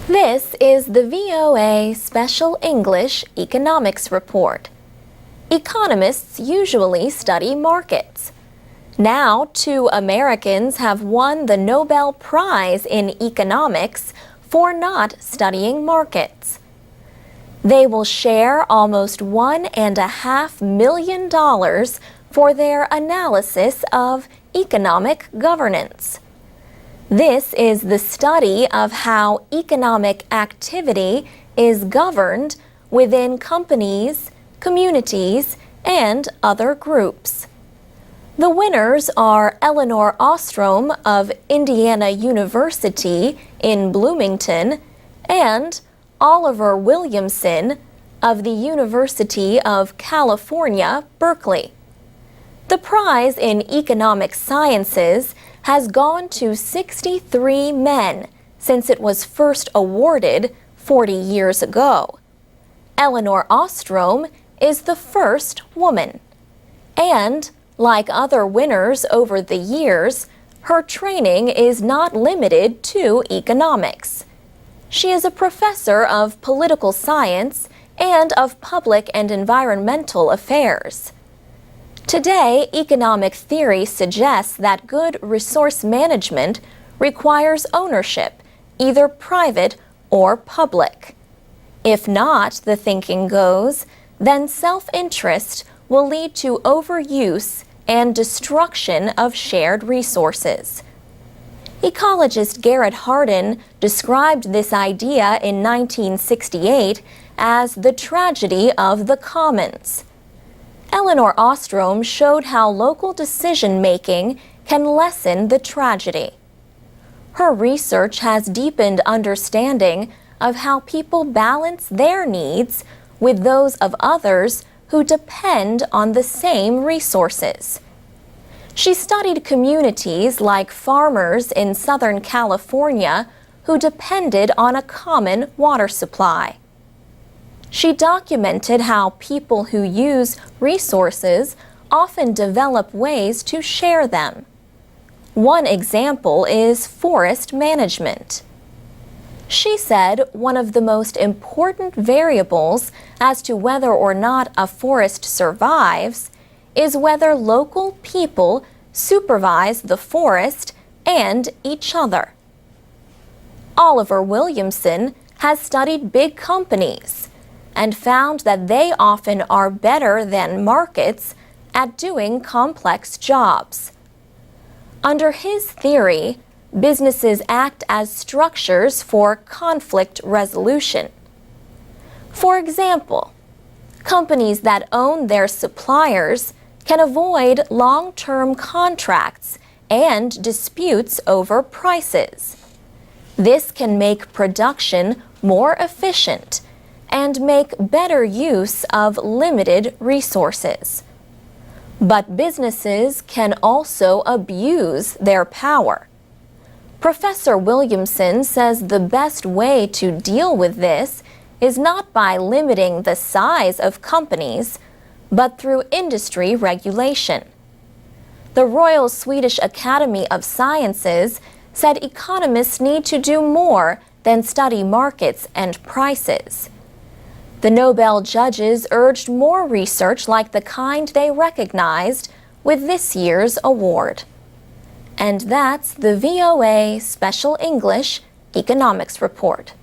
This is the VOA Special English Economics Report. Economists usually study markets. Now, 2 Americans have won the Nobel Prize in Economics for not studying markets. They will share almost $1.5 million for their analysis of economic governance. This is the study of how economic activity is governed within companies, communities, and other groups. The winners are Eleanor Ostrom of Indiana University in Bloomington and Oliver Williamson of the University of California, Berkeley. The prize in economic sciences has gone to 63 men since it was first awarded 40 years ago. Eleanor Ostrom is the first woman. And, like other winners over the years, her training is not limited to economics. She is a professor of political science and of public and environmental affairs. Today, economic theory suggests that good resource management requires ownership, either private or public. If not, the thinking goes, then self-interest will lead to overuse and destruction of shared resources. Ecologist Garrett Hardin described this idea in 1968 as the tragedy of the commons. Eleanor Ostrom showed how local decision-making can lessen the tragedy. Her research has deepened understanding of how people balance their needs with those of others who depend on the same resources. She studied communities like farmers in Southern California who depended on a common water supply. She documented how people who use resources often develop ways to share them. One example is forest management. She said one of the most important variables as to whether or not a forest survives is whether local people supervise the forest and each other. Oliver Williamson has studied big companies and found that they often are better than markets at doing complex jobs. Under his theory, businesses act as structures for conflict resolution. For example, companies that own their suppliers can avoid long-term contracts and disputes over prices. This can make production more efficient and make better use of limited resources. But businesses can also abuse their power. Professor Williamson says the best way to deal with this is not by limiting the size of companies, but through industry regulation. The Royal Swedish Academy of Sciences said economists need to do more than study markets and prices. The Nobel judges urged more research like the kind they recognized with this year's award. And that's the VOA Special English Economics Report.